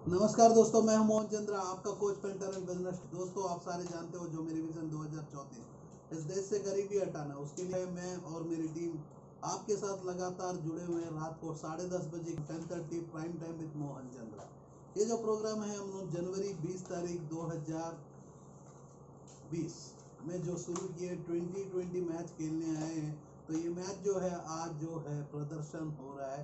नमस्कार दोस्तों, मैं हूं मोहन चंद्रा, आपका कोच पेंटर एंड बिजनेस। दोस्तों, आप सारे जानते हो जो मेरी विजन 2034 इस देश से गरीबी हटाना, उसके लिए मैं और मेरी टीम आपके साथ लगातार जुड़े हुए हैं। रात को 10:30 बजे 10:30 prime time with Mohan Chandra. ये जो प्रोग्राम है हम लोग जनवरी 20 तारीख 2020 में जो शुरू किए 2020 मैच खेलने आए हैं। तो ये मैच जो है आज जो है प्रदर्शन हो रहा है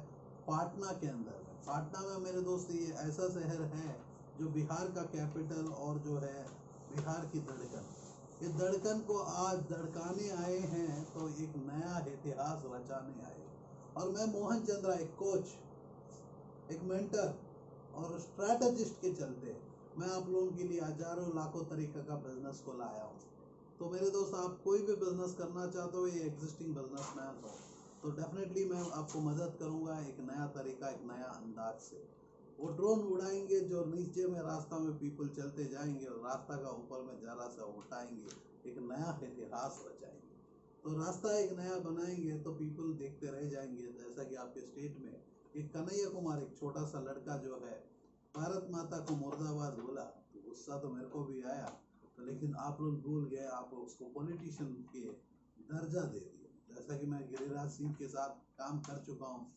पाटना के अंदर। पाटना में मेरे दोस्त ये ऐसा शहर है जो बिहार का कैपिटल और जो है बिहार की धड़कन, ये धड़कन को आज धड़काने आए हैं, तो एक नया इतिहास रचाने आए। और मैं मोहन चंद्रा, एक कोच, एक मेंटर और स्ट्रैटेजिस्ट के चलते मैं आप लोगों के लिए हजारों लाखों तरीके का बिजनेस को लाया हूँ। तो मेरे दोस्त, आप कोई भी बिजनेस करना चाहते हो, ये एग्जिस्टिंग बिजनेसमैन हो, तो डेफिनेटली मैं आपको मदद करूंगा एक नया तरीका, एक नया अंदाज से। वो ड्रोन उड़ाएंगे जो नीचे में रास्ता में पीपल चलते जाएंगे और रास्ता का ऊपर में जरा सा उठाएंगे, एक नया इतिहास रचाएंगे। तो रास्ता एक नया बनाएंगे तो पीपल देखते रह जाएंगे। जैसा कि आपके स्टेट में एक कन्हैया कुमार, एक छोटा सा लड़का जो है भारत माता को मुर्दाबाद बोला, तो गुस्सा तो मेरे को भी आया, तो लेकिन आप लोग भूल गए, आप उसको पॉलिटिशियन के दर्जा दे दिए। जैसा कि मैं गिरिराज सिंह के साथ काम कर चुका हूँ,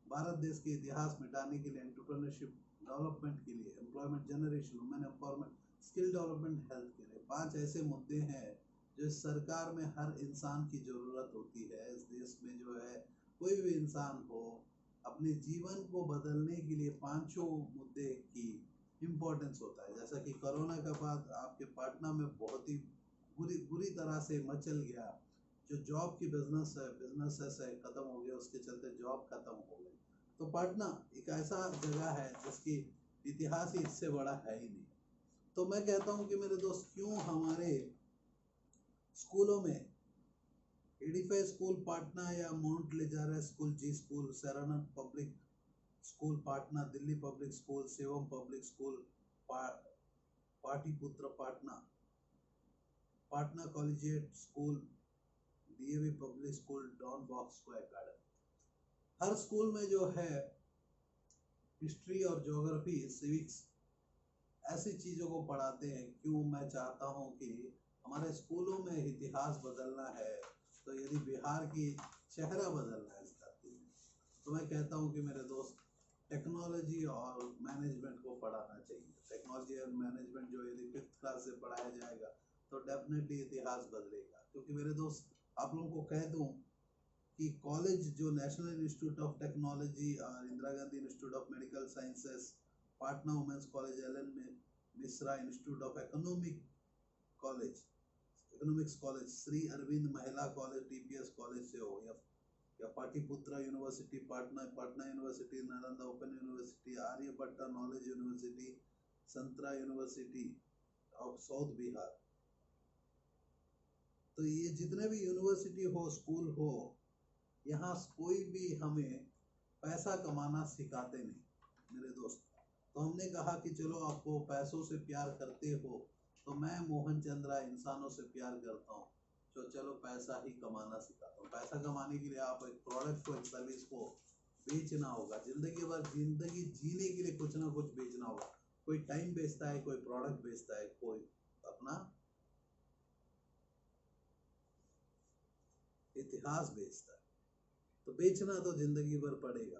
भारत देश के इतिहास मिटाने के लिए, एंटरप्रेन्योरशिप डेवलपमेंट के लिए, employment generation, women empowerment, skill development, health के लिए 5 ऐसे मुद्दे हैं जो इस सरकार में हर इंसान की जरूरत होती है। इस देश में जो है कोई भी इंसान हो, अपने जीवन को बदलने के लिए 5 मुद्दे की इम्पोर्टेंस होता है। जैसा कि कोरोना के बाद आपके पाटना में बहुत ही बुरी तरह से मचल गया, जो जॉब की बिजनेस है खत्म हो गया, उसके चलते जॉब खत्म हो गई। तो पाटना एक ऐसा जगह है जिसकी इतिहास ही इससे बड़ा है ही नहीं। तो मैं कहता हूँ कि मेरे दोस्त, क्यों हमारे स्कूलों में 85 स्कूल पाटना या माउंट लेजारा स्कूल, जी स्कूल, शरणन public school Patna, Delhi public school, सेवम public school, Pataliputra Patna, Patna collegiate school, DAV public school, Don Bosco academy, हर स्कूल में जो है हिस्ट्री और ज्योग्राफी, सिविक्स, ऐसी चीज़ों को पढ़ाते हैं। क्यों मैं चाहता हूँ कि हमारे स्कूलों में इतिहास बदलना है, तो यदि बिहार की चेहरा बदलना है इस धरती में, तो मैं कहता हूँ कि मेरे दोस्त, टेक्नोलॉजी और मैनेजमेंट को पढ़ाना चाहिए। टेक्नोलॉजी और मैनेजमेंट जो यदि 5th क्लास से पढ़ाया जाएगा तो डेफिनेटली इतिहास बदलेगा। क्योंकि मेरे दोस्त, आप लोगों को कह दूँ कि कॉलेज जो नेशनल इंस्टीट्यूट ऑफ टेक्नोलॉजी और Indira Gandhi institute of medical sciences, Patna women's college L N में, Mishra institute of economics college, Shri Aurobindo महिला कॉलेज टीपीएस कॉलेज से हो, या Pataliputra university Patna, Patna university, Nalanda open university, Aryabhatta knowledge university, central university of south Bihar, तो ये जितने भी यूनिवर्सिटी हो, स्कूल हो, यहाँ कोई भी हमें पैसा कमाना सिखाते नहीं मेरे दोस्त। तो हमने कहा कि चलो, आपको पैसों से प्यार करते हो, तो मैं मोहन चंद्रा इंसानों से प्यार करता हूँ, तो चलो पैसा ही कमाना सिखाता हूँ। पैसा कमाने के लिए आप एक प्रोडक्ट को, एक सर्विस को बेचना होगा। जिंदगी जीने के लिए कुछ ना कुछ बेचना होगा। कोई टाइम बेचता है, कोई प्रोडक्ट बेचता है, कोई अपना इतिहास बेचता है। तो बेचना तो जिंदगी भर पड़ेगा।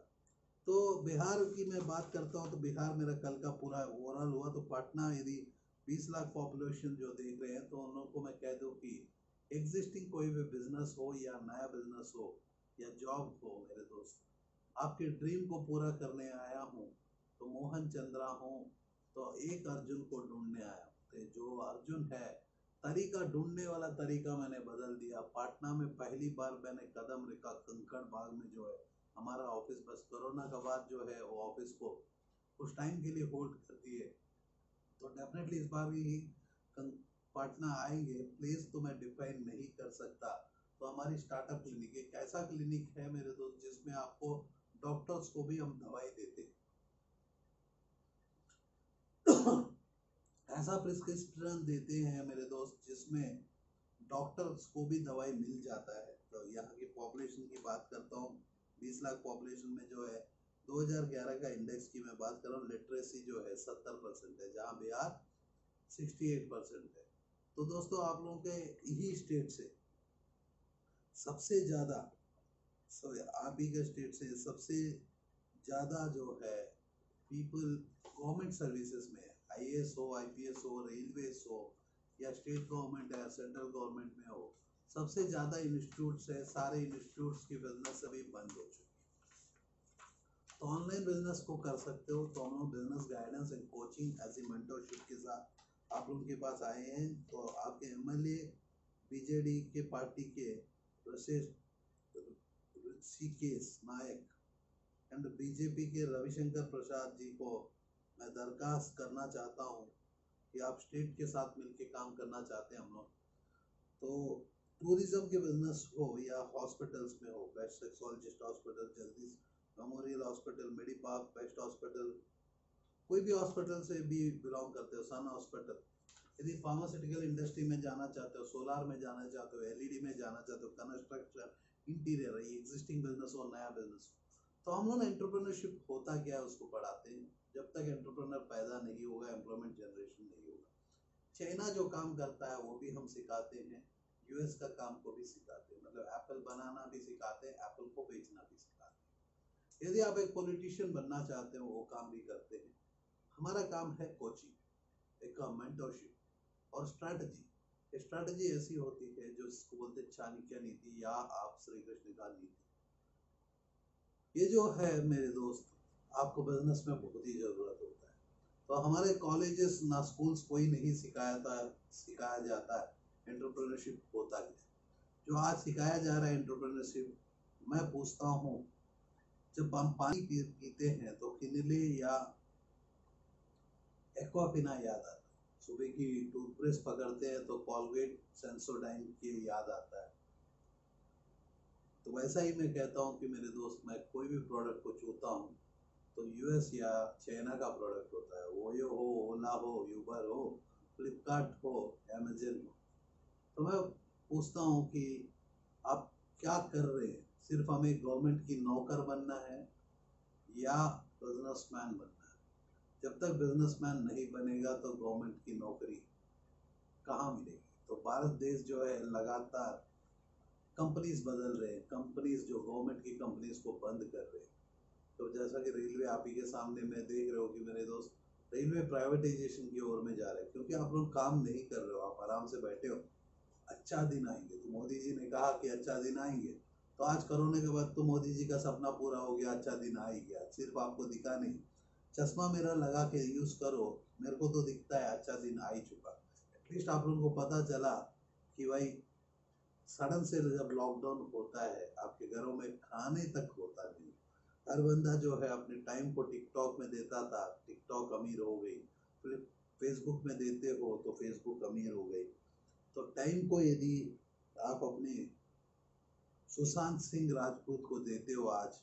तो बिहार की मैं बात करता हूँ, तो बिहार मेरा कल का पूरा ओवरऑल हुआ। तो पाटना यदि 20 लाख पॉपुलेशन जो देख रहे हैं, तो उन लोगों को मैं कह दूँ कि एग्जिस्टिंग कोई भी बिजनेस हो या नया बिजनेस हो या जॉब हो, मेरे दोस्त, आपके ड्रीम को पूरा करने आया हूँ, तो मोहन चंद्रा हूँ, तो एक अर्जुन को ढूंढने आया हूँ। तो जो अर्जुन है, तरीका ढूंढने वाला तरीका मैंने बदल दिया। पाटना में पहली बार मैंने कदम रखा कंकड़ बाग में, जो है हमारा ऑफिस, बस कोरोना का बाद जो है वो ऑफिस को कुछ टाइम के लिए होल्ड कर दिए। तो डेफिनेटली इस बार भी पाटना आएंगे। प्लेस तो मैं डिफाइन नहीं कर सकता। तो हमारी स्टार्टअप क्लिनिक एक ऐसा क्लिनिक है मेरे दोस्त, जिसमें आपको डॉक्टर्स को भी हम दवाई देते हैं। ऐसा प्रिस्क्रिप्शन देते हैं मेरे दोस्त, जिसमें डॉक्टर्स को भी दवाई मिल जाता है। तो यहाँ की पॉपुलेशन की बात करता हूँ, 20 लाख पॉपुलेशन में जो है 2011 का इंडेक्स की मैं बात कर रहा हूँ। लिटरेसी जो है 70% है, जहाँ बिहार 68% है। तो दोस्तों आप लोगों के यही स्टेट से सबसे ज़्यादा, आप ही के स्टेट से सबसे ज़्यादा जो है पीपल गवर्नमेंट सर्विसेज में, आईएएस हो, आईपीएस हो, रेलवेज हो, या स्टेट गवर्नमेंट है, सेंट्रल गवर्नमेंट में हो, सबसे ज़्यादा इंस्टीट्यूट्स है। सारे इंस्टीट्यूट्स की बिजनेस अभी बंद हो चुकी है। तो ऑनलाइन बिजनेस को कर सकते हो। तो हम लोग business guidance and coaching as a mentorship के साथ आप लोगों के पास आए हैं। तो आपके एमएलए बीजेडी के पार्टी के ऋषिकेश नायक एंड बीजेपी के रविशंकर प्रसाद जी को मैं दरखास्त करना चाहता हूँ कि आप स्टेट के साथ मिलकर काम करना चाहते हैं हम लोग। तो टूरिज्म के बिजनेस हो या हॉस्पिटल्स में हो, best sexologist hospital, Jagdish memorial hospital, Medipark, best hospital, कोई भी हॉस्पिटल से भी बिलोंग करते हो, सन हॉस्पिटल, यदि फार्मास्यूटिकल इंडस्ट्री में जाना चाहते हो, सोलार में जाना चाहते हो, एलईडी में जाना चाहते हो, कंस्ट्रक्शन, इंटीरियर, एग्जिस्टिंग बिजनेस हो, नया बिजनेस, तो हम लोग एंटरप्रेन्योरशिप होता क्या है उसको पढ़ाते हैं। जब तक एंटरप्रेन्योर पैदा नहीं होगा, एम्प्लॉयमेंट जनरेशन नहीं होगा। चाइना जो काम करता है वो भी हम सिखाते हैं, यूएस का काम को भी सिखाते हैं, मतलब एप्पल बनाना भी सिखाते हैं, एप्पल को बेचना भी सिखाते हैं। यदि आप एक पॉलिटिशियन बनना चाहते हो वो काम भी करते हैं। हमारा काम है कोचिंग, एक मेंटरशिप और स्ट्रैटेजी। स्ट्रैटेजी ऐसी होती है जो इसको बोलते हैं चाणक्य नीति या आप श्री कृष्ण का नीति। ये जो है मेरे दोस्त, आपको बिजनेस में बहुत ही जरूरत होता है। तो हमारे कॉलेजेस ना स्कूल्स कोई नहीं सिखाया जाता है एंटरप्रेन्योरशिप होता है। जो आज सिखाया जा रहा है एंटरप्रेन्योरशिप, मैं पूछता हूँ, जब हम पानी पीते हैं तो किनले या एक्वाफिना याद आता है, सुबह की टूथब्रश पकड़ते हैं तो कॉलगेट सेंसोडाइन की याद आता है। तो वैसा ही मैं कहता हूँ कि मेरे दोस्त, मैं कोई भी प्रोडक्ट को चूता हूँ तो यूएस या चाइना का प्रोडक्ट होता है, ओयो हो, ओला हो, यूबर हो, फ्लिपकार्ट हो, अमेजन हो। तो मैं पूछता हूँ कि आप क्या कर रहे हैं? सिर्फ हमें गवर्नमेंट की नौकर बनना है या बिजनेसमैन बनना है? जब तक बिजनेसमैन नहीं बनेगा तो गवर्नमेंट की नौकरी कहाँ मिलेगी? तो भारत देश जो है लगातार कंपनीज बदल रहे हैं, कंपनीज जो गवर्नमेंट की कंपनीज को बंद कर रहे हैं। तो जैसा कि रेलवे आप ही के सामने में देख रहे हो कि मेरे दोस्त, रेलवे प्राइवेटाइजेशन की ओर में जा रहे हैं, क्योंकि आप लोग काम नहीं कर रहे हो, आप आराम से बैठे हो। अच्छा दिन आएंगे, तो मोदी जी ने कहा कि अच्छा दिन आएंगे, तो आज कोरोना के बाद तो मोदी जी का सपना पूरा हो गया, अच्छा दिन आ ही गया। सिर्फ आपको दिखा नहीं, चश्मा मेरा लगा के यूज करो, मेरे को तो दिखता है अच्छा दिन आ ही चुका। एटलीस्ट आप लोगों को पता चला कि भाई सडन से जब लॉकडाउन होता है आपके घरों में खाने तक होता नहीं। हर बंदा जो है अपने टाइम को टिकटॉक में देता था, टिकटॉक अमीर हो गई। फिर फेसबुक में देते हो तो फेसबुक अमीर हो गई। तो टाइम को यदि आप अपने सुशांत सिंह राजपूत को देते हो, आज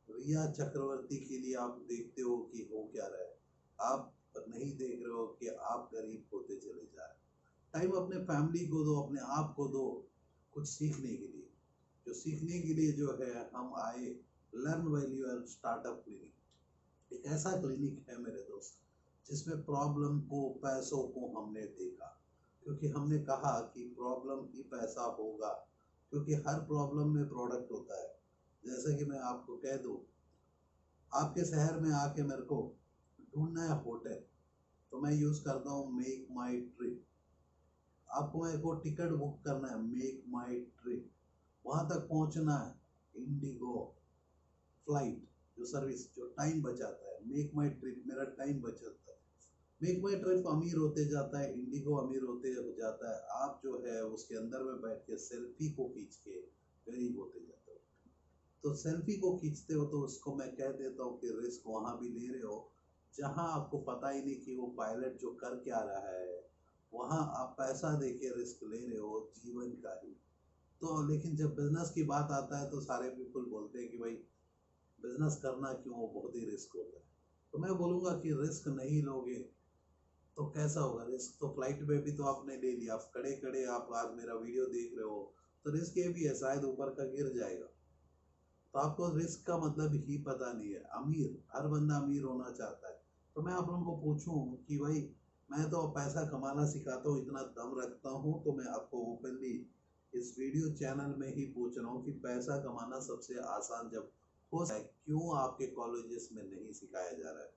रिया चक्रवर्ती के लिए आप देखते हो कि हो क्या रहा है, आप नहीं देख रहे हो कि आप गरीब होते चले जा रहे। टाइम अपने फैमिली को दो, अपने आप को दो, कुछ सीखने के लिए। जो सीखने के लिए जो है हम आए, learn value and startup clinic. एक ऐसा क्लिनिक है मेरे दोस्त जिसमें प्रॉब्लम को, पैसों को हमने देखा, क्योंकि हमने कहा कि प्रॉब्लम ही पैसा होगा, क्योंकि हर प्रॉब्लम में प्रोडक्ट होता है। जैसे कि मैं आपको कह दूं, आपके शहर में आके मेरे को ढूंढना है होटल, तो मैं यूज करता हूँ मेक माई ट्रिप। आपको मेरे को टिकट बुक करना है, मेक माई ट्रिप। वहां तक पहुंचना है, इंडिगो फ्लाइट जो सर्विस जो टाइम बचाता है, मेक माई ट्रिप मेरा टाइम बचाता है। मेक माई ट्रिप अमीर होते जाता है, इंडिगो अमीर होते जाता है। आप जो है उसके अंदर में बैठ के सेल्फी को खींच के गरीब होते जाते हो। तो सेल्फी को खींचते हो तो उसको मैं कह देता हूँ कि रिस्क वहां भी ले रहे हो जहां आपको पता ही नहीं कि वो पायलट जो कर क्या रहा है, वहां आप पैसा देके रिस्क ले रहे हो जीवन का ही। तो लेकिन जब बिजनेस की बात आता है तो सारे पीपल बोलते हैं कि भाई बिजनेस करना क्यों, वो बहुत ही रिस्क होता है। तो मैं बोलूंगा कि रिस्क नहीं लोगे तो कैसा होगा? रिस्क तो फ्लाइट में भी तो आपने ले लिया, आप खड़े खड़े आप आज मेरा वीडियो देख रहे हो, तो रिस्क ये भी है शायद ऊपर का गिर जाएगा। तो आपको रिस्क का मतलब ही पता नहीं है। अमीर, हर बंदा अमीर होना चाहता है। तो मैं आप लोगों को पूछूं कि भाई मैं तो पैसा कमाना सिखाता हूँ, इतना दम रखता हूँ, तो मैं आपको ओपनली इस वीडियो चैनल में ही पूछ रहा हूँ कि पैसा कमाना सबसे आसान जब हो सकता है, क्यों आपके कॉलेजेस में नहीं सिखाया जा रहा है?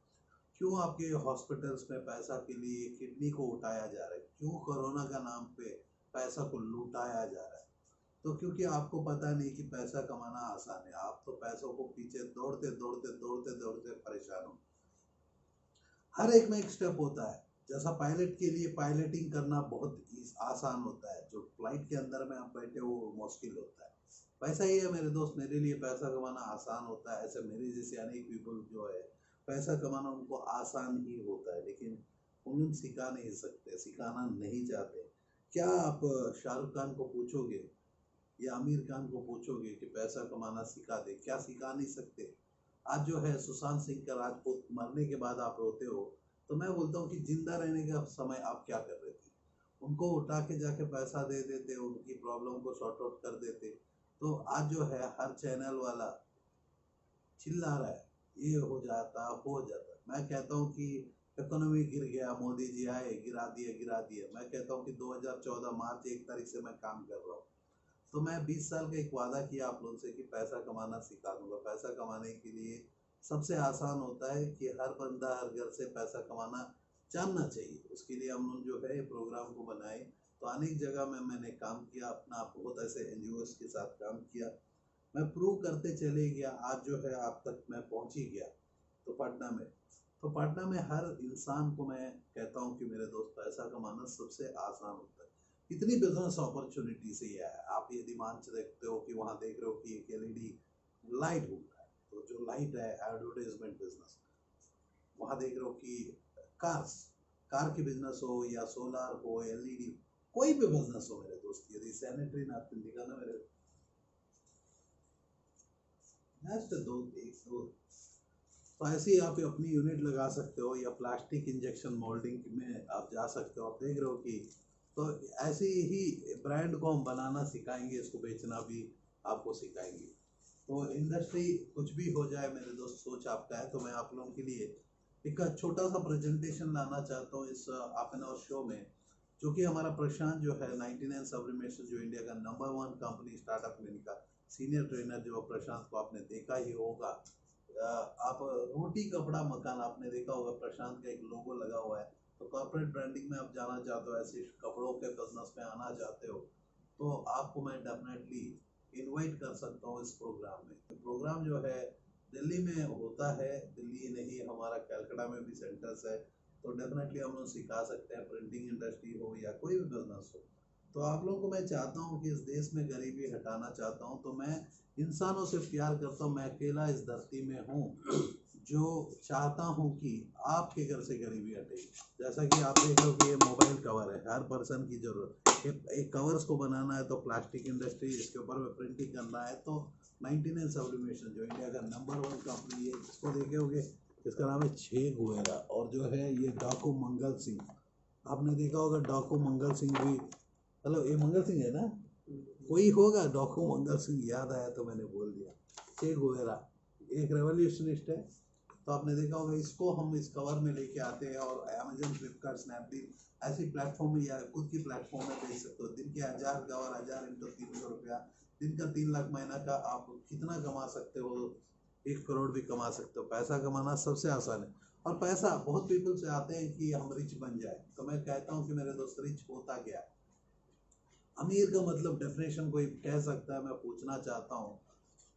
क्यों आपके हॉस्पिटल्स में पैसा के लिए किडनी को उठाया जा रहा है? क्यों कोरोना का नाम पे पैसा को लुटाया जा रहा है? तो क्योंकि आपको पता नहीं कि पैसा कमाना आसान है। आप तो पैसों को पीछे दौड़ते दौड़ते दौड़ते दौड़ते परेशान हो। हर एक में एक स्टेप होता है। जैसा पायलट के लिए पायलटिंग करना बहुत आसान होता है, जो फ्लाइट के अंदर में आप बैठे हो वो मुश्किल होता है। वैसा ही है मेरे दोस्त, मेरे लिए पैसा कमाना आसान होता है। ऐसे मेरे जैसे अनेक पीपल जो है पैसा कमाना उनको आसान ही होता है, लेकिन उन्हें सिखा नहीं सकते, सिखाना नहीं चाहते। क्या आप शाहरुख खान को पूछोगे या आमिर खान को पूछोगे कि पैसा कमाना सिखा दे? क्या सिखा नहीं सकते? आज जो है सुशांत सिंह का राजपूत मरने के बाद आप रोते हो, तो मैं बोलता हूँ कि जिंदा रहने का समय आप क्या कर रहे थे? उनको उठा के जाके पैसा दे देते, उनकी प्रॉब्लम को सॉर्ट आउट कर देते। तो आज जो है हर चैनल वाला चिल्ला रहा है, ये हो जाता। मैं कहता हूँ कि इकोनॉमी गिर गया, मोदी जी आए गिरा दिया गिरा दिया। मैं कहता हूँ कि 2014 मार्च 1 तारीख से मैं काम कर रहा हूँ, तो मैं 20 साल का एक वादा किया आप लोगों से कि पैसा कमाना सिखा दूंगा। पैसा कमाने के लिए सबसे आसान होता है कि हर बंदा हर घर से पैसा कमाना जानना चाहिए। उसके लिए हम लोग जो है प्रोग्राम को बनाए, तो अनेक जगह में मैंने काम किया, अपना बहुत ऐसे एनजीओ के साथ काम किया, मैं प्रूव करते चले गया। आज जो है आप तक मैं पहुंच ही गया। तो पटना में, तो पटना में हर इंसान को मैं कहता हूँ कि मेरे दोस्त पैसा कमाना सबसे आसान होता है। इतनी बिजनेस अपॉर्चुनिटी से है। आप ये दिमाग से देखते हो कि वहाँ देख रहे हो कि एक एलईडी लाइट घूम रहा है, तो जो लाइट है एडवर्टाइजमेंट बिजनेस। वहाँ देख रहे हो कि कार्स, कार की बिजनेस हो या सोलर हो, एलईडी, कोई भी बिजनेस हो मेरे दोस्त। यदि सैनिटरी नैपकिन दिखाना मेरे नेक्स्ट दो एक दो, तो ऐसे ही आप अपनी यूनिट लगा सकते हो, या प्लास्टिक इंजेक्शन मोल्डिंग में आप जा सकते हो। आप देख रहे हो कि तो ऐसे ही ब्रांड को हम बनाना सिखाएंगे, इसको बेचना भी आपको सिखाएंगे। तो इंडस्ट्री कुछ भी हो जाए मेरे दोस्त, सोच आपका है। तो मैं आप लोगों के लिए एक छोटा सा प्रेजेंटेशन लाना चाहता हूँ इस हाफ एन आवर शो में, जो कि हमारा प्रशांत जो है 99 सब्लिमेशन, जो इंडिया का नंबर 1 कंपनी स्टार्टअप में का सीनियर ट्रेनर, जो प्रशांत को आपने देखा ही होगा। आप रोटी कपड़ा मकान आपने देखा होगा, प्रशांत का एक लोगो लगा हुआ है। तो कॉर्पोरेट ब्रांडिंग में आप जाना चाहते हो, ऐसे कपड़ों के बिजनेस में आना चाहते हो, तो आपको मैं डेफिनेटली इनवाइट कर सकता हूँ इस प्रोग्राम में। प्रोग्राम जो है दिल्ली में होता है, दिल्ली नहीं हमारा कलकत्ता में भी सेंटर्स है। तो डेफिनेटली हम लोग सिखा सकते हैं, प्रिंटिंग इंडस्ट्री हो या कोई भी बिजनेस हो। तो आप लोगों को मैं चाहता हूँ कि इस देश में गरीबी हटाना चाहता हूँ। तो मैं इंसानों से प्यार करता हूँ, मैं अकेला इस धरती में हूँ जो चाहता हूँ कि आपके घर से गरीबी हटे। जैसा कि आप देख रहे हो कि ये मोबाइल कवर है, हर पर्सन की जरूरत। एक कवर्स को बनाना है तो प्लास्टिक इंडस्ट्री, इसके ऊपर में प्रिंटिंग करना है तो 99 सब्लिमेशन, जो इंडिया का नंबर 1 कंपनी है, इसको देखे होंगे, इसका नाम है छे गुवेरा। और जो है ये डाकू मंगल सिंह, आपने देखा होगा डाकू मंगल सिंह भी। हेलो, ये मंगल सिंह है ना? कोई होगा डाकू मंगल सिंह, याद आया तो मैंने बोल दिया। चे गुवेरा एक रेवोल्यूशनिस्ट है। तो आपने देखा होगा, इसको हम इस कवर में लेके आते हैं और अमेजन, फ्लिपकार्ट, स्नैपडील ऐसी प्लेटफॉर्म में या खुद की प्लेटफॉर्म में बेच सकते हो। दिन के 1000 कवर, 1000 इंटू 300 रुपया, दिन का 3 लाख, महीना का आप कितना कमा सकते हो? 1 करोड़ भी कमा सकते हो। पैसा कमाना सबसे आसान है। और पैसा बहुत पीपल से आते हैं कि हम रिच बन जाए, तो मैं कहता हूँ कि मेरे दोस्त रिच होता क्या है? अमीर का मतलब डेफिनेशन कोई कह सकता है, मैं पूछना चाहता हूँ।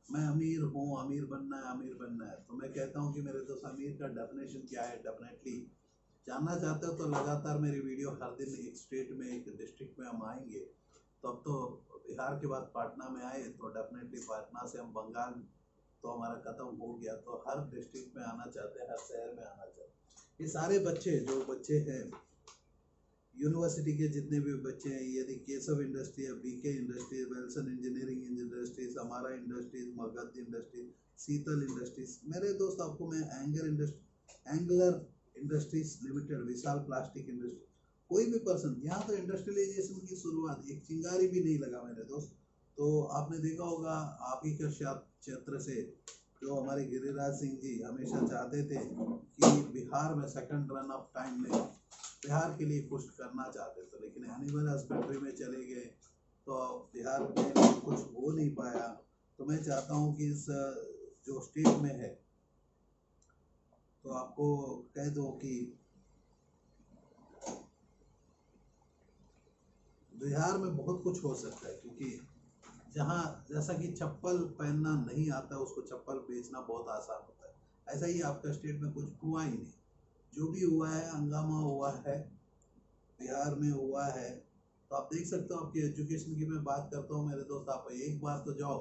मैं अमीर हूँ, अमीर बनना है, अमीर बनना है, तो मैं कहता हूँ कि मेरे दोस्त अमीर का डेफिनेशन क्या है? डेफिनेटली जानना चाहते हो तो लगातार मेरी वीडियो हर दिन एक स्टेट में, एक डिस्ट्रिक्ट में हम आएंगे। तो अब तो बिहार के बाद पटना में आए, तो डेफिनेटली पटना से हम बंगाल, तो हमारा खत्म हो गया। तो हर डिस्ट्रिक्ट में आना चाहते हैं, हर शहर में आना चाहते हैं। ये सारे बच्चे जो बच्चे हैं यूनिवर्सिटी के, जितने भी बच्चे हैं, यदि केशव इंडस्ट्री है, बीके इंडस्ट्रीज, वेल्सन इंजीनियरिंग इंडस्ट्रीज, हमारा इंडस्ट्रीज, मगध इंडस्ट्रीज, शीतल इंडस्ट्रीज, मेरे दोस्त आपको मैं एंगलर इंडस्ट्रीज लिमिटेड, विशाल प्लास्टिक इंडस्ट्री, कोई भी पर्सन यहाँ तो इंडस्ट्रियलाइजेशन की शुरुआत, एक चिंगारी भी नहीं लगा मेरे दोस्त। तो आपने देखा होगा आप ही के क्षेत्र से जो हमारे गिरिराज सिंह जी हमेशा चाहते थे कि बिहार में सेकंड रन ऑफ टाइम में बिहार के लिए कुछ करना चाहते थे, लेकिन एनिमल हस्बेंड्री में चले गए तो बिहार में कुछ हो नहीं पाया। तो मैं चाहता हूँ कि इस जो स्टेट में है तो आपको कह दो कि बिहार में बहुत कुछ हो सकता है, क्योंकि जहाँ जैसा कि चप्पल पहनना नहीं आता उसको चप्पल बेचना बहुत आसान होता है, ऐसा ही आपका स्टेट में कुछ हुआ ही नहीं। जो भी हुआ है हंगामा हुआ है बिहार में हुआ है। तो आप देख सकते हो, आपकी एजुकेशन की मैं बात करता हूँ मेरे दोस्त, आप एक बार तो जाओ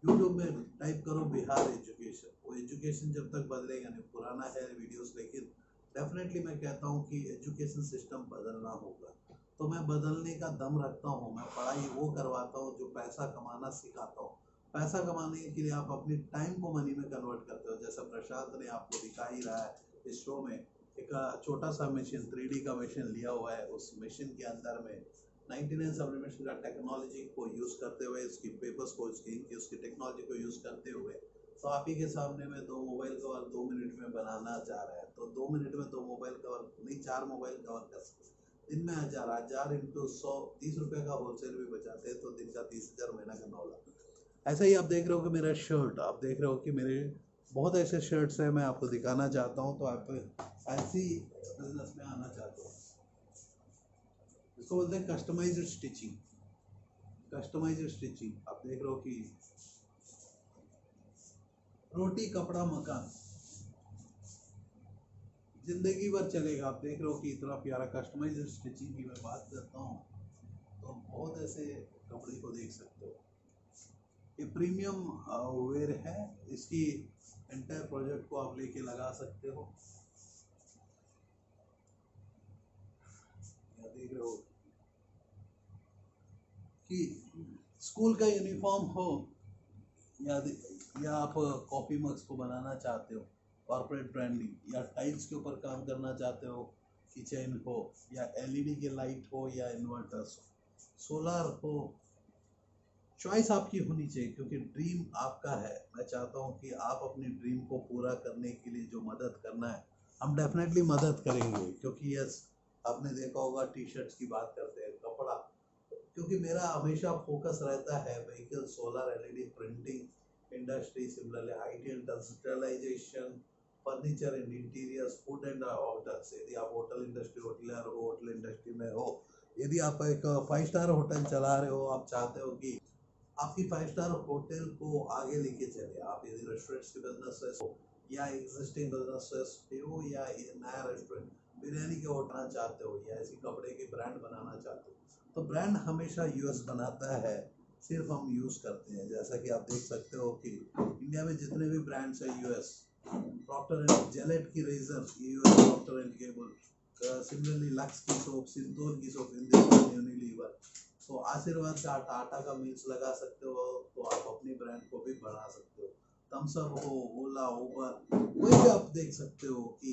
यूट्यूब में टाइप करो बिहार एजुकेशन, वो एजुकेशन जब तक बदलेगा नहीं, पुराना है वीडियोस, लेकिन डेफिनेटली मैं कहता हूँ कि एजुकेशन सिस्टम बदलना होगा। तो मैं बदलने का दम रखता हूँ, मैं पढ़ाई वो करवाता हूँ जो पैसा कमाना सिखाता हूँ। पैसा कमाने के लिए आप अपनी टाइम को मनी में कन्वर्ट करते हो, जैसा प्रशांत ने आपको दिखा ही रहा है इस शो में। एक छोटा सा मशीन 3D का मशीन लिया हुआ है, उस मशीन के अंदर में 99 सब्लिमेशन का टेक्नोलॉजी को यूज़ करते हुए, उसकी पेपर्स को उसकी टेक्नोलॉजी को यूज़ करते हुए, तो आप ही के सामने में 2 मोबाइल कवर 2 मिनट में बनाना चाह रहे हैं। तो 2 मिनट में 2 मोबाइल कवर नहीं, 4 मोबाइल कवर कर सकते। दिन में 1000 इंटू 100 30 रुपये का होलसेल भी बचाते हैं, तो दिन का 30,000, महीना का 9 लाख। ऐसा ही आप देख रहे हो कि मेरा शर्ट, आप देख रहे हो कि मेरे बहुत ऐसे शर्ट्स हैं, मैं आपको दिखाना चाहता हूँ। तो आप ऐसी बिजनेस में आना चाहते हो, इसको बोलते हैं कस्टमाइज्ड स्टिचिंग। कस्टमाइज्ड स्टिचिंग आप देख रहे हो कि रोटी कपड़ा मकान जिंदगी भर चलेगा। आप देख रहे हो कि इतना प्यारा कस्टमाइज्ड स्टिचिंग की मैं बात करता हूँ तो बहुत ऐसे कपड़े को देख सकते हो। ये प्रीमियम वेयर है, इसकी एंटायर प्रोजेक्ट को आप लेके लगा सकते हो। या देख रहे हो कि स्कूल का यूनिफॉर्म हो या आप कॉफी मग्स को बनाना चाहते हो, कॉर्पोरेट ब्रांडिंग, या टाइल्स के ऊपर काम करना चाहते हो, किचन हो, या एलईडी के लाइट हो, या इन्वर्टर्स हो, सोलर हो, चॉइस आपकी होनी चाहिए, क्योंकि ड्रीम आपका है। मैं चाहता हूँ कि आप अपनी ड्रीम को पूरा करने के लिए जो मदद करना है हम डेफिनेटली मदद करेंगे। क्योंकि यस, आपने देखा होगा टी शर्ट्स की बात करते हैं, कपड़ा, क्योंकि मेरा हमेशा फोकस रहता है vehicle, solar, LED, printing industry, similarly IT and digitalization, furniture and interiors, food and hotels. यदि आप होटल इंडस्ट्री होटलर हो, होटल इंडस्ट्री में हो, यदि आप एक 5 स्टार होटल चला रहे हो, आप चाहते हो कि आपकी 5 स्टार होटल को आगे लेके चले, आप यदि रेस्टोरेंट्स के बिजनेस हो या एग्जिस्टिंग बिजनेस हो या नया रेस्टोरेंट बिरयानी के उठाना चाहते हो या ऐसी कपड़े के ब्रांड बनाना चाहते हो, तो ब्रांड हमेशा यूएस बनाता है, सिर्फ हम यूज़ करते हैं। जैसा कि आप देख सकते हो कि इंडिया में जितने भी ब्रांड्स हैं यूएस, प्रॉक्टर एंड जेलेट की razor US, Procter and Gamble, similarly Lux की सोप, सिंथोल की सोप, हिंदुस्तान यूनिलीवर, तो आशीर्वाद का टाटा का मील्स लगा सकते हो, तो आप अपनी ब्रांड को भी बढ़ा सकते हो। थम्स अप हो, ओला, उबर, कोई भी आप देख सकते हो कि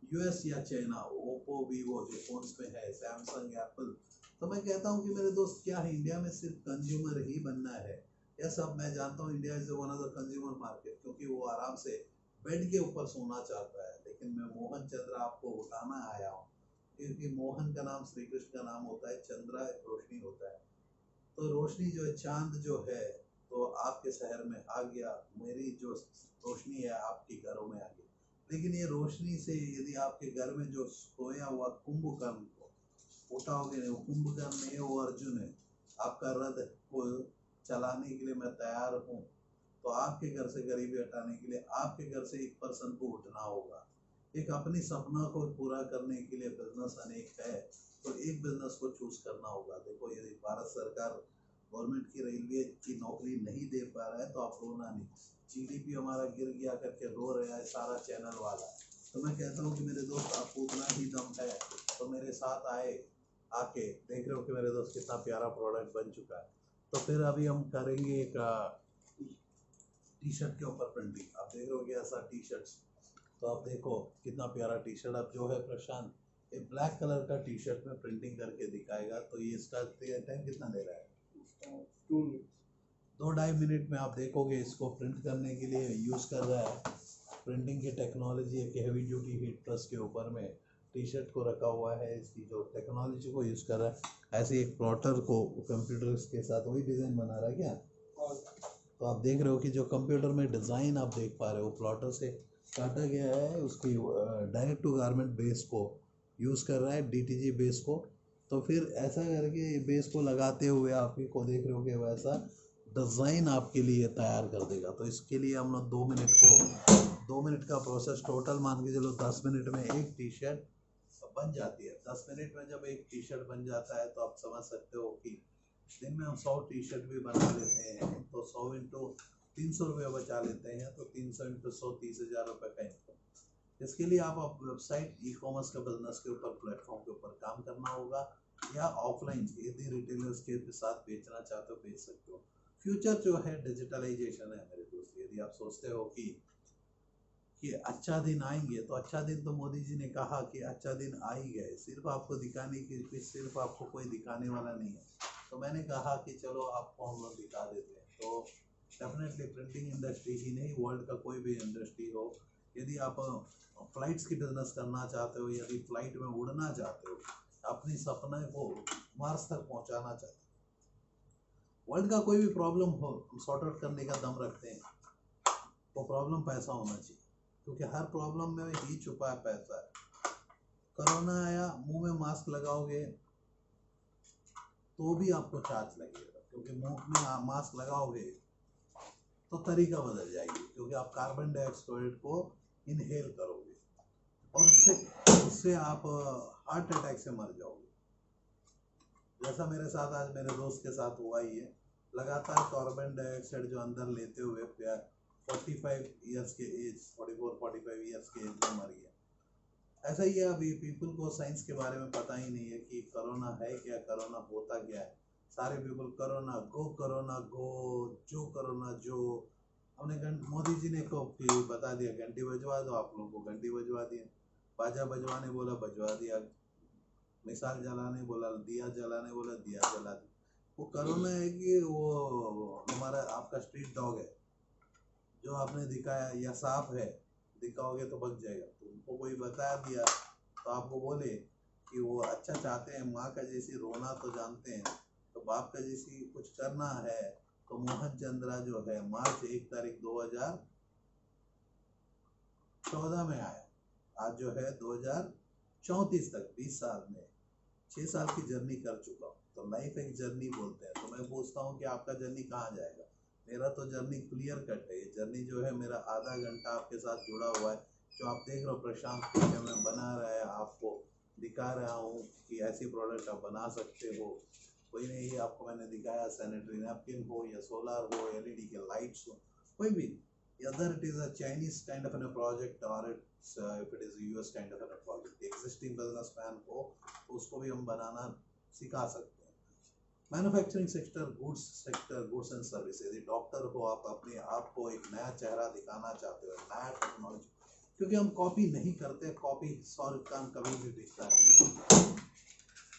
यूएस या चाइना, ओप्पो, वीवो जो फोन्स में है, सैमसंग, एप्पल। तो मैं कहता हूँ कि मेरे दोस्त, क्या है, इंडिया में सिर्फ कंज्यूमर ही बनना है। यह सब मैं जानता हूँ, India is one of the consumer market, क्योंकि वो आराम से बेड के ऊपर सोना चाहता है। लेकिन मैं मोहन चंद्र आपको उठाना आया हूँ, क्योंकि मोहन का नाम श्री कृष्ण का नाम होता है, चंद्रा रोशनी होता है। तो रोशनी जो है, चांद जो है, तो आपके शहर में आ गया, मेरी जो रोशनी है आपके घरों में आ गई। लेकिन ये रोशनी से यदि आपके घर में जो सोया हुआ कुंभकर्ण को उठाओगे नहीं, वो कुंभकर्ण नहीं है, वो अर्जुन है। आपका रथ को चलाने के लिए मैं तैयार हूँ। तो आपके घर से गरीबी हटाने के लिए आपके घर से एक पर्सन को उठना होगा। एक अपनी सपना को पूरा करने के लिए बिजनेस अनेक है, तो एक बिजनेस को चूज करना होगा। देखो, यदि भारत सरकार गवर्नमेंट की रेलवे की नौकरी नहीं दे पा रहा है तो आप रोना नहीं। जीडीपी हमारा गिर गया करके रो रहा है सारा चैनल वाला। तो मैं कहता हूँ कि मेरे दोस्त, आपको उतना ही दम है तो मेरे साथ आके देख रहे हो कि मेरे दोस्त कितना प्यारा प्रोडक्ट बन चुका है। तो फिर अभी हम करेंगे एक टी शर्ट के ऊपर प्रिंटिंग। आप देख रहे हो कि ऐसा टी शर्ट्स, तो आप देखो कितना प्यारा टी शर्ट। अब जो है प्रशांत, ये ब्लैक कलर का टी शर्ट में प्रिंटिंग करके दिखाएगा। तो ये इसका टाइम कितना ले रहा है? 2 मिनट। 2-2.5 मिनट में आप देखोगे इसको प्रिंट करने के लिए यूज़ कर रहा है। प्रिंटिंग की टेक्नोलॉजी है कि हैवी ड्यूटी हीट प्रेस के ऊपर में टी शर्ट को रखा हुआ है, इसकी जो टेक्नोलॉजी को यूज़ कर रहा है। ऐसे एक प्लॉटर को कंप्यूटर के साथ वही डिज़ाइन बना रहा है क्या? तो आप देख रहे हो कि जो कंप्यूटर में डिज़ाइन आप देख पा रहे हो प्लॉटर से काटा गया है, उसकी डायरेक्ट टू गारमेंट बेस को यूज़ कर रहा है, डीटीजी बेस को। तो फिर ऐसा करके बेस को लगाते हुए आप ही को देख रहे हो कि वैसा डिज़ाइन आपके लिए तैयार कर देगा। तो इसके लिए हम लोग 2 मिनट का प्रोसेस टोटल मान के चलो 10 मिनट में एक टी शर्ट बन जाती है। 10 मिनट में जब एक टी शर्ट बन जाता है तो आप समझ सकते हो कि दिन में हम 100 टी शर्ट भी बना लेते हैं तो 100 इंटू 300 रुपये बचा लेते हैं, तो 300 इंटू 100 30,000 रुपये का इनकम। इसके लिए आप वेबसाइट ई कॉमर्स का बिजनेस के ऊपर प्लेटफॉर्म के ऊपर काम करना होगा, या ऑफलाइन यदि रिटेलर्स के साथ बेचना चाहते हो बेच सकते हो। फ्यूचर जो है डिजिटलाइजेशन है मेरे दोस्त। यदि आप सोचते हो कि अच्छा दिन आएंगे, तो अच्छा दिन तो मोदी जी ने कहा कि अच्छा दिन आ ही गए, सिर्फ आपको दिखाने की, सिर्फ आपको कोई दिखाने वाला नहीं है। तो मैंने कहा कि चलो आपको हम लोग दिखा देते हैं। तो डेफिनेटली प्रिंटिंग इंडस्ट्री ही नहीं, वर्ल्ड का कोई भी इंडस्ट्री हो, यदि आप फ्लाइट्स की बिजनेस करना चाहते हो, यदि फ्लाइट में उड़ना चाहते हो, अपनी सपने को मार्स तक पहुंचाना चाहते हो, वर्ल्ड का कोई भी प्रॉब्लम हो सॉर्ट आउट करने का दम रखते हैं, तो प्रॉब्लम पैसा होना चाहिए, क्योंकि हर प्रॉब्लम में ही छुपा है पैसा। कोरोना आया, मुंह में मास्क लगाओगे तो भी आपको चार्ज लगेगा, क्योंकि मुंह में आप मास्क लगाओगे तो तरीका बदल जाएगी, क्योंकि आप कार्बन डाइऑक्साइड को इनहेल करोगे और उससे आप हार्ट अटैक से मर जाओगे। जैसा मेरे साथ आज मेरे दोस्त के साथ हुआ ही है, लगातार कार्बन डाइऑक्साइड जो अंदर लेते हुए 45 ईयर्स के एज, 44-45 ईयर्स के एज में मर गया। ऐसा ही है, अभी पीपल को साइंस के बारे में पता ही नहीं है कि कोरोना है क्या, कोरोना होता क्या है। सारे पीपल कोरोना गो, जो कोरोना जो। हमने मोदी जी ने को बता दिया घंटी बजवा दो, आप लोगों को घंटी बजवा दिया। बाजा बजवाने बोला बजवा दिया, मिसाल जलाने बोला दिया, जलाने बोला दिया जला दिया। वो कोरोना है कि वो हमारा आपका स्ट्रीट डॉग है जो आपने दिखाया, या सांप है दिखाओगे तो बच जाएगा। तो उनको कोई बता दिया तो आपको बोले कि वो अच्छा चाहते हैं, माँ का जैसी रोना तो जानते हैं, तो बाप का जैसी कुछ करना है। तो मोहन चंद्रा जो है मार्च 1 तारीख 2014 में आया, आज जो है 2034 तक 20 साल में 6 साल की जर्नी कर चुका हूँ। तो लाइफ एक जर्नी बोलते हैं। तो मैं पूछता हूँ कि आपका जर्नी कहाँ जाएगा? मेरा तो जर्नी क्लियर कट है। ये जर्नी जो है मेरा आधा घंटा आपके साथ जुड़ा हुआ है, जो आप देख रहे हो प्रशांत मैं बना रहा है, आपको दिखा रहा हूँ कि ऐसी प्रोडक्ट आप बना सकते हो। कोई नहीं, आपको मैंने दिखाया सैनिटरी नैपकिन हो या सोलर हो, एलईडी के लाइट्स हो, कोई भी, whether it is a Chinese kind of a project or it's if it is a US kind of a project, existing businessman को उसको भी हम बनाना सिखा सकते हैं। Manufacturing sector, goods and service, यदि डॉक्टर हो, आप अपने आप को एक नया चेहरा दिखाना चाहते हो, नया टेक्नोलॉजी, क्योंकि हम कॉपी नहीं करते। कॉपी शाहरुख खान कभी भी बिकता नहीं,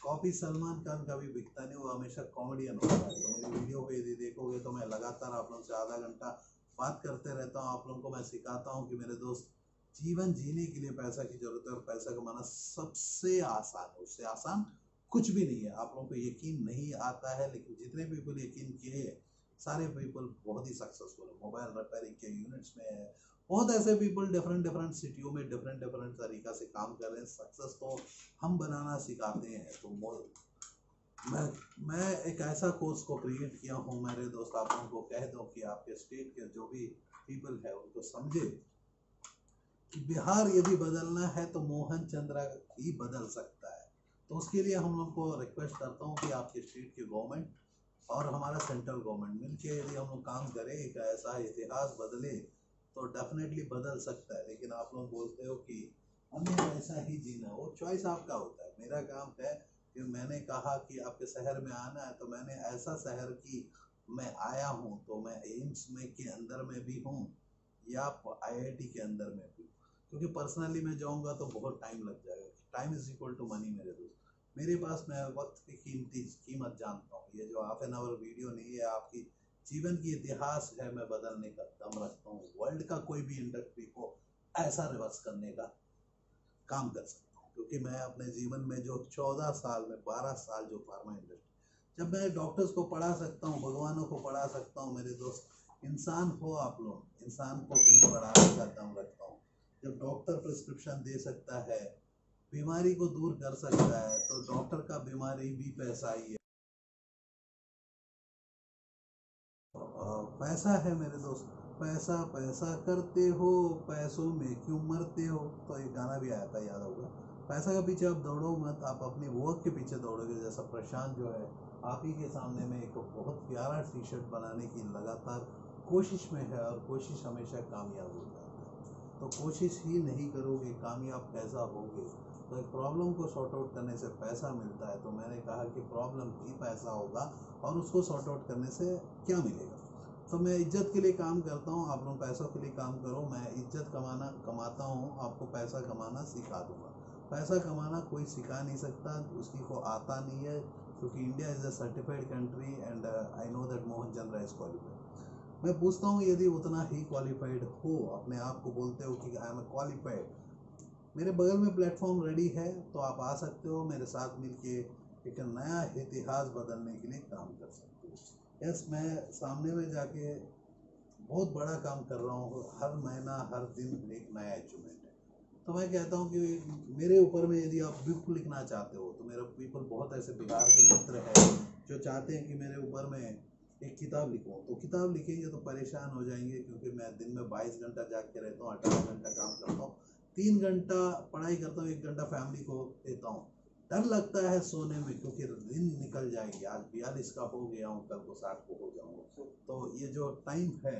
कॉपी सलमान खान कभी बिकता नहीं, वो हमेशा कॉमेडियन होता है। तो मेरी वीडियो को यदि देखोगे तो मैं लगातार आप लोगों से आधा घंटा बात करते रहता हूँ। आप लोगों को मैं सिखाता हूँ कि मेरे दोस्त, जीवन जीने के लिए पैसा की जरूरत है, और पैसा कमाना सबसे आसान है, उससे आसान कुछ भी नहीं है। आप लोगों को यकीन नहीं आता है, लेकिन जितने पीपल यकीन किए सारे पीपल बहुत ही सक्सेसफुल है। मोबाइल रिपेयरिंग के यूनिट्स में है, बहुत ऐसे पीपल डिफरेंट सिटियों में डिफरेंट तरीका से काम कर रहे हैं। सक्सेस तो हम बनाना सिखाते हैं। तो मैं एक ऐसा कोर्स को क्रिएट किया हूँ मेरे दोस्त, आप लोगों को कह दो कि आपके स्टेट के जो भी पीपल है उनको समझे कि बिहार यदि बदलना है तो मोहन चंद्रा ही बदल सकता है। तो उसके लिए हम लोग को रिक्वेस्ट करता हूँ कि आपके स्टेट के गवर्नमेंट और हमारा सेंट्रल गवर्नमेंट मिलके यदि हम लोग काम करें, एक ऐसा इतिहास बदले, तो डेफिनेटली बदल सकता है। लेकिन आप लोग बोलते हो कि हमें ऐसा ही जीना, वो चॉइस आपका होता है। मेरा काम है कि मैंने कहा कि आपके शहर में आना है, तो मैंने ऐसा शहर की मैं आया हूँ, तो मैं एम्स में के अंदर में भी हूँ या IIT के अंदर में भी, क्योंकि पर्सनली मैं जाऊँगा तो बहुत टाइम लग जाएगा। Time is equal to money मेरे दोस्त। मेरे पास मैं वक्त की कीमत जानता हूँ। ये जो हाफ एन आवर वीडियो नहीं है, आपकी जीवन की इतिहास है मैं बदलने का दम रखता हूँ। वर्ल्ड का कोई भी इंडस्ट्री को ऐसा रिवर्स करने का काम कर सकता हूँ, क्योंकि मैं अपने जीवन में जो 14 साल में 12 साल जो फार्मा इंडस्ट्री, जब मैं डॉक्टर्स को पढ़ा सकता हूँ, भगवानों को पढ़ा सकता हूँ, मेरे दोस्त इंसान हो आप लोग, इंसान को भी बढ़ाने का दम रखता हूँ। जब डॉक्टर प्रिस्क्रिप्शन दे सकता है, बीमारी को दूर कर सकता है, तो डॉक्टर का बीमारी भी पैसा ही है। पैसा है मेरे दोस्त, पैसा पैसा करते हो, पैसों में क्यों मरते हो, तो एक गाना भी आया था, याद होगा। पैसा के पीछे आप दौड़ो मत, आप अपनी वर्क के पीछे दौड़ोगे। जैसा प्रशांत जो है आप ही के सामने में एक बहुत प्यारा टी शर्ट बनाने की लगातार कोशिश में है, और कोशिश हमेशा कामयाब हो जाती है। तो कोशिश ही नहीं करोगे, कामयाब कैसा होगे। तो एक प्रॉब्लम को सॉर्ट आउट करने से पैसा मिलता है, तो मैंने कहा कि प्रॉब्लम ही पैसा होगा, और उसको सॉर्ट आउट करने से क्या मिलेगा। तो मैं इज्जत के लिए काम करता हूँ, आप लोग पैसों के लिए काम करो। मैं इज्जत कमाता हूँ, आपको पैसा कमाना सिखा दूंगा। पैसा कमाना कोई सिखा नहीं सकता, उसकी को आता नहीं है, क्योंकि India is a certified country and I know that Mohan Chandra is qualified. मैं पूछता हूँ, यदि उतना ही क्वालिफाइड हो, अपने आप को बोलते हो कि आई एम क्वालिफाइड, मेरे बगल में प्लेटफॉर्म रेडी है, तो आप आ सकते हो, मेरे साथ मिलके एक नया इतिहास बदलने के लिए काम कर सकते हो। यस, मैं सामने में जाके बहुत बड़ा काम कर रहा हूँ, हर महीना हर दिन एक नया अचीवमेंट है। तो मैं कहता हूँ कि मेरे ऊपर में यदि आप बुक लिखना चाहते हो, तो मेरे पीपल बहुत ऐसे बिहार के मित्र हैं जो चाहते हैं कि मेरे ऊपर में एक किताब लिखूँ, तो किताब लिखेंगे तो परेशान हो जाएंगे, क्योंकि मैं दिन में 22 घंटा जाग के रहता हूँ, 18 घंटा काम करता हूँ, 3 घंटा पढ़ाई करता हूँ, 1 घंटा फैमिली को देता हूँ। डर लगता है सोने में, क्योंकि दिन निकल जाएगी, आज 42 का हो गया हूँ, कल को 60 को हो जाऊँगा। तो ये जो टाइम है,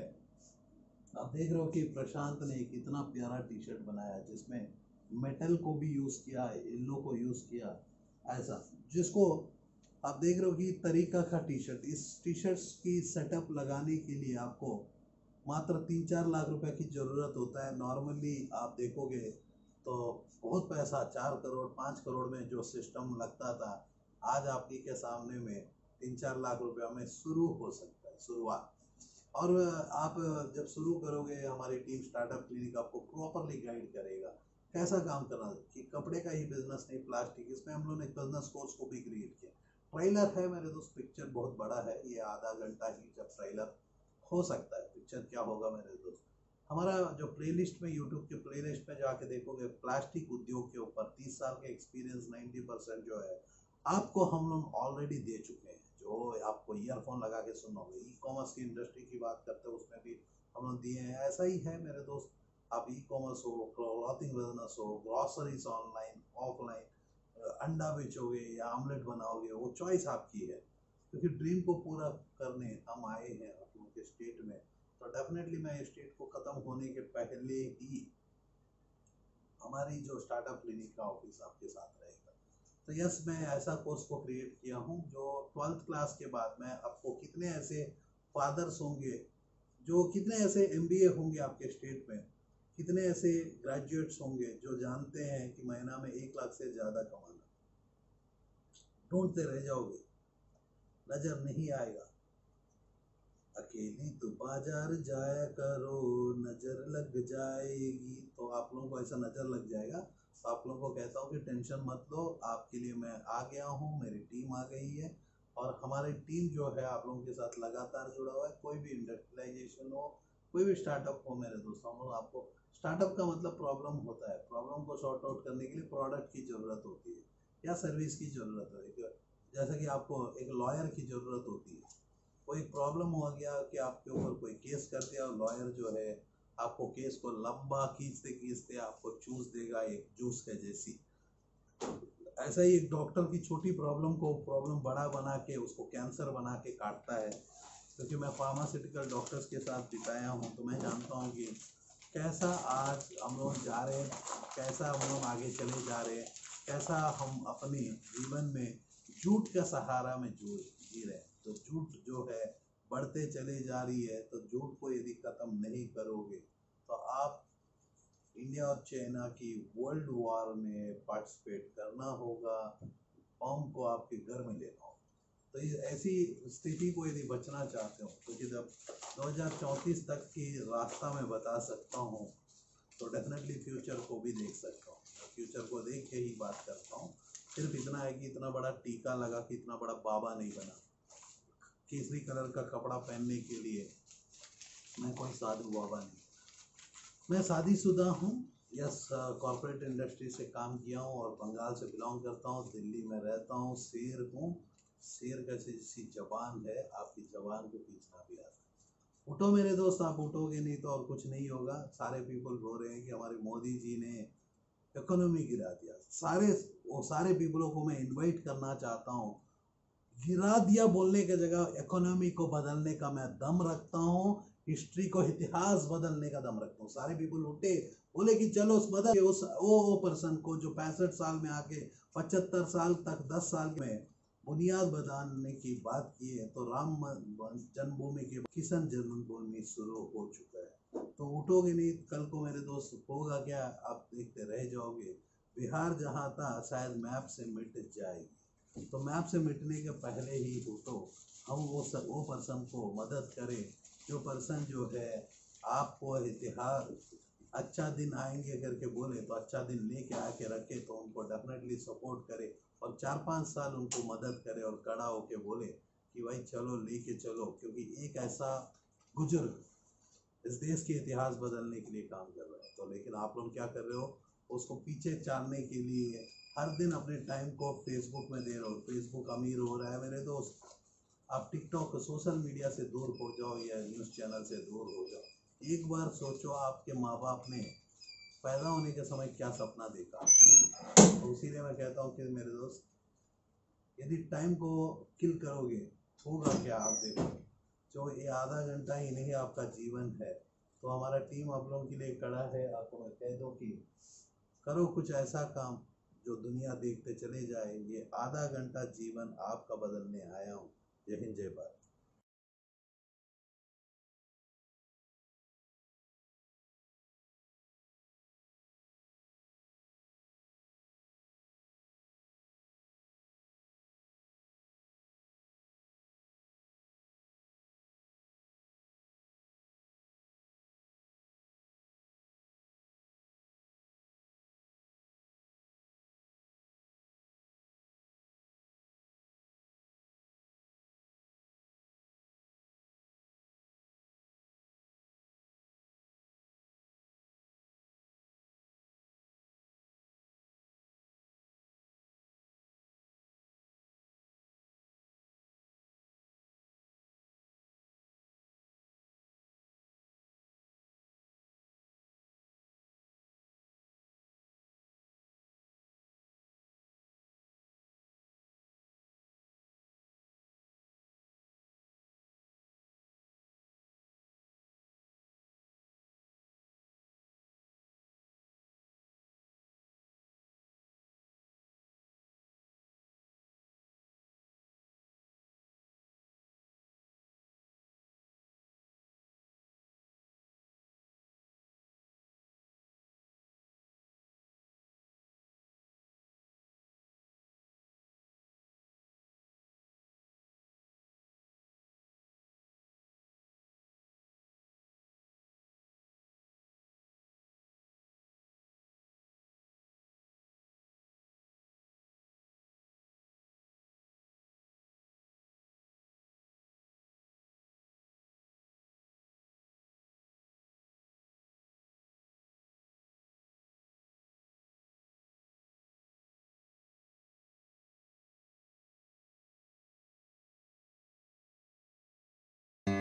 आप देख रहे हो कि प्रशांत ने एक इतना प्यारा टी शर्ट बनाया, जिसमें मेटल को भी यूज़ किया है, येलो को यूज़ किया, ऐसा, जिसको आप देख रहे हो कि तरीका का टी शर्ट। इस टी शर्ट की सेटअप लगाने के लिए आपको मात्र 3-4 लाख रुपए की ज़रूरत होता है। नॉर्मली आप देखोगे तो बहुत पैसा, 4 करोड़ 5 करोड़ में जो सिस्टम लगता था, आज आपके के सामने में 3-4 लाख रुपया में शुरू हो सकता है, शुरुआत। और आप जब शुरू करोगे, हमारी टीम स्टार्टअप क्लिनिक आपको प्रॉपरली गाइड करेगा कैसा काम करना है, कि कपड़े का ही बिजनेस नहीं, प्लास्टिक, इसमें हम लोगों ने बिजनेस कोर्स को भी क्रिएट किया। ट्रेलर है मेरे दोस्त, पिक्चर बहुत बड़ा है, ये आधा घंटा ही जब ट्रेलर हो सकता है, पिक्चर क्या होगा मेरे दोस्त। हमारा जो प्लेलिस्ट में, यूट्यूब के प्लेलिस्ट में जाके देखोगे, प्लास्टिक उद्योग के ऊपर 30 साल का एक्सपीरियंस, 90% जो है आपको हम लोग ऑलरेडी दे चुके हैं। जो आपको ईयरफोन लगा के सुनोगे, ई कॉमर्स की इंडस्ट्री की बात करते हो, उसमें भी हम लोग दिए हैं। ऐसा ही है मेरे दोस्त, आप ई कॉमर्स हो, क्लॉथिंग बिजनेस हो, ग्रॉसरीज ऑनलाइन ऑफलाइन, अंडा बेचोगे या आमलेट बनाओगे, वो चॉइस आपकी है, क्योंकि ड्रीम को पूरा करने हम आए हैं आप लोगों के स्टेट में। तो डेफिनेटली मैं स्टेट को ख़त्म होने के पहले ही हमारी जो स्टार्टअप क्लिनिक का ऑफिस आपके साथ रहेगा। तो यस, मैं ऐसा कोर्स को क्रिएट किया हूँ, जो 12th क्लास के बाद में आपको कितने ऐसे फादर्स होंगे, जो कितने ऐसे एमबीए होंगे आपके स्टेट में, कितने ऐसे ग्रेजुएट्स होंगे जो जानते हैं कि महीना में 1 लाख से ज़्यादा कमाना, ढूंढते रह जाओगे, नज़र नहीं आएगा। अकेली तो बाजार जाया करो, नजर लग जाएगी। तो आप लोगों को ऐसा नजर लग जाएगा, तो आप लोगों को कहता हूँ कि टेंशन मत लो, आपके लिए मैं आ गया हूँ, मेरी टीम आ गई है, और हमारी टीम जो है आप लोगों के साथ लगातार जुड़ा हुआ है। कोई भी इंडस्ट्रियलाइजेशन हो, कोई भी स्टार्टअप हो मेरे दोस्तों, हम लोग आपको, स्टार्टअप का मतलब प्रॉब्लम होता है, प्रॉब्लम को सॉर्ट आउट करने के लिए प्रोडक्ट की ज़रूरत होती है या सर्विस की ज़रूरत है। जैसे कि आपको एक लॉयर की ज़रूरत होती है, कोई प्रॉब्लम हो गया कि आपके ऊपर कोई केस कर दिया, और लॉयर जो है आपको केस को लंबा खींचते खींचते आपको चूस देगा एक जूस के जैसी। ऐसा ही एक डॉक्टर की छोटी प्रॉब्लम को प्रॉब्लम बड़ा बना के, उसको कैंसर बना के काटता है। क्योंकि मैं फार्मास्यूटिकल डॉक्टर्स के साथ बिताया हूँ, तो मैं जानता हूँ कि कैसा आज हम लोग जा रहे हैं, कैसा हम लोग आगे चले जा रहे हैं, कैसा हम अपने जीवन में झूठ का सहारा में जी रहे हैं। तो झूठ जो है बढ़ते चले जा रही है, तो झूठ को यदि ख़त्म नहीं करोगे, तो आप इंडिया और चाइना की वर्ल्ड वॉर में पार्टिसिपेट करना होगा, बॉम्ब को आपके घर में लेना होगा। तो ऐसी स्थिति को यदि बचना चाहते हो, क्योंकि जब 2034 तक की रास्ता मैं बता सकता हूँ तो डेफिनेटली फ्यूचर को भी देख सकता हूँ। फ्यूचर को देख के ही बात करता हूँ। सिर्फ इतना है कि इतना बड़ा टीका लगा कि इतना बड़ा बाबा नहीं बना। केसरी कलर का कपड़ा पहनने के लिए मैं कोई साधु बाबा नहीं। मैं शादीशुदा हूँ। यस, कॉर्पोरेट इंडस्ट्री से काम किया हूँ और बंगाल से बिलोंग करता हूँ। दिल्ली में रहता हूँ। शेर हूँ। शेर का जैसी जबान है, आपकी जबान को खींचना भी आता है। उठो मेरे दोस्त, आप उठोगे नहीं तो और कुछ नहीं होगा। सारे पीपल रो रहे हैं कि हमारे मोदी जी ने इकोनॉमी गिरा दिया। सारे पीपलों को मैं इनवाइट करना चाहता हूँ, गिरा दिया बोलने की जगह इकोनॉमी को बदलने का मैं दम रखता हूँ। हिस्ट्री को, इतिहास बदलने का दम रखता हूँ। सारे पीपल उठे, बोले कि चलो उस बदल उस वो पर्सन को जो 65 साल में आके 75 साल तक 10 साल में बुनियाद बनाने की बात की है। तो राम जन्मभूमि के किशन जन्मभूमि शुरू हो चुका है। तो उठोगे नहीं, कल को मेरे दोस्त होगा क्या, आप देखते रह जाओगे। बिहार जहाँ था शायद मैप से मिट जाएगी। तो मैप से मिटने के पहले ही उठो। हम वो पर्सन को मदद करें जो पर्सन जो है आपको इतिहास अच्छा दिन आएंगे करके बोले, तो अच्छा दिन लेके आके रखे तो उनको डेफिनेटली सपोर्ट करे और 4-5 साल उनको मदद करे और खड़ा होके बोले कि भाई चलो लेके चलो, क्योंकि एक ऐसा बुजुर्ग इस देश के इतिहास बदलने के लिए काम कर रहा है। तो लेकिन आप लोग क्या कर रहे हो, उसको पीछे चालने के लिए हर दिन अपने टाइम को फेसबुक में दे रहे हो। फेसबुक अमीर हो रहा है मेरे दोस्त। आप टिकटॉक, सोशल मीडिया से दूर हो जाओ या न्यूज़ चैनल से दूर हो जाओ। एक बार सोचो, आपके माँ बाप ने पैदा होने के समय क्या सपना देखा। तो इसीलिए मैं कहता हूँ कि मेरे दोस्त, यदि टाइम को किल करोगे होगा क्या, आप देखो। जो ये आधा घंटा ही नहीं आपका जीवन है, तो हमारा टीम आप लोगों के लिए खड़ा है। आपको मैं कह दो कि करो कुछ ऐसा काम जो दुनिया देखते चले जाए। ये आधा घंटा जीवन आपका बदलने आया हूँ। जय हिंद, जय Bharat.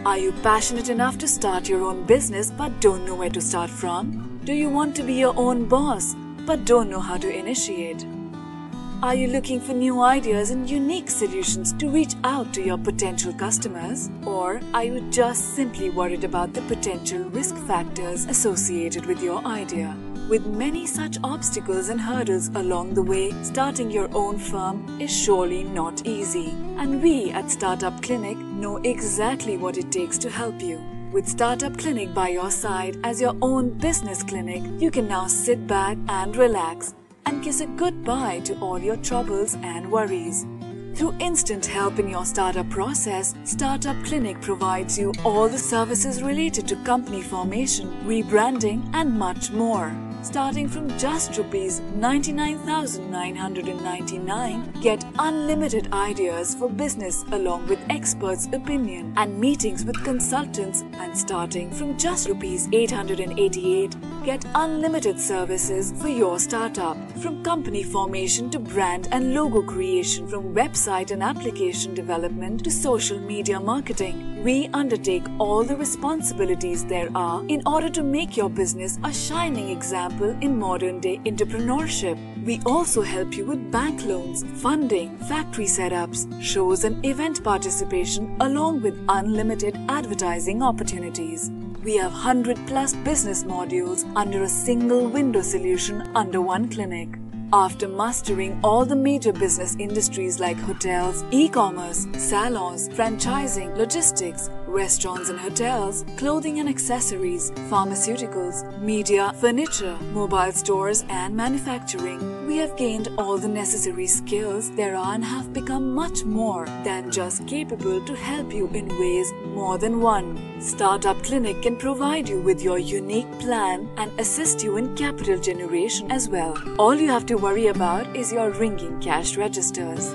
Are you passionate enough to start your own business but don't know where to start from? Do you want to be your own boss but don't know how to initiate? Are you looking for new ideas and unique solutions to reach out to your potential customers? Or are you just simply worried about the potential risk factors associated with your idea? With many such obstacles and hurdles along the way, starting your own firm is surely not easy. And we at Startup Clinic know exactly what it takes to help you. With Startup Clinic by your side as your own business clinic, you can now sit back and relax and kiss a goodbye to all your troubles and worries. Through instant help in your startup process, Startup Clinic provides you all the services related to company formation, rebranding and much more. Starting from just Rs 99,999, get unlimited ideas for business along with experts' opinion and meetings with consultants, and starting from just Rs 888, get unlimited services for your startup. From company formation to brand and logo creation, from website and application development to social media marketing, we undertake all the responsibilities there are in order to make your business a shining example in modern-day entrepreneurship. We also help you with bank loans, funding, factory setups, shows and event participation along with unlimited advertising opportunities. We have 100+ business modules under a single window solution under one clinic. After mastering all the major business industries like hotels, e-commerce, salons, franchising, logistics, restaurants and hotels, clothing and accessories, pharmaceuticals, media, furniture, mobile stores and manufacturing, we have gained all the necessary skills there are and have become much more than just capable to help you in ways more than one. Startup Clinic can provide you with your unique plan and assist you in capital generation as well. All you have to worry about is your ringing cash registers.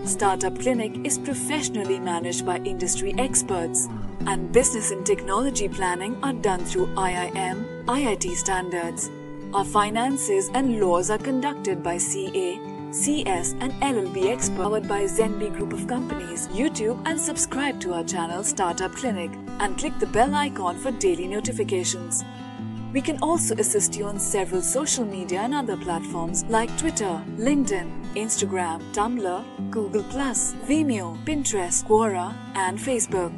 Startup Clinic is professionally managed by industry experts, and business and technology planning are done through IIM, IIT standards. Our finances and laws are conducted by CA, CS and LLB experts, powered by Zenby Group of Companies. YouTube and subscribe to our channel Startup Clinic and click the bell icon for daily notifications. We can also assist you on several social media and other platforms like Twitter, LinkedIn, Instagram, Tumblr, Google+, Vimeo, Pinterest, Quora and Facebook.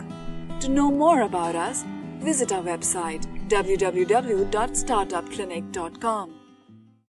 To know more about us, visit our website www.startupclinic.com.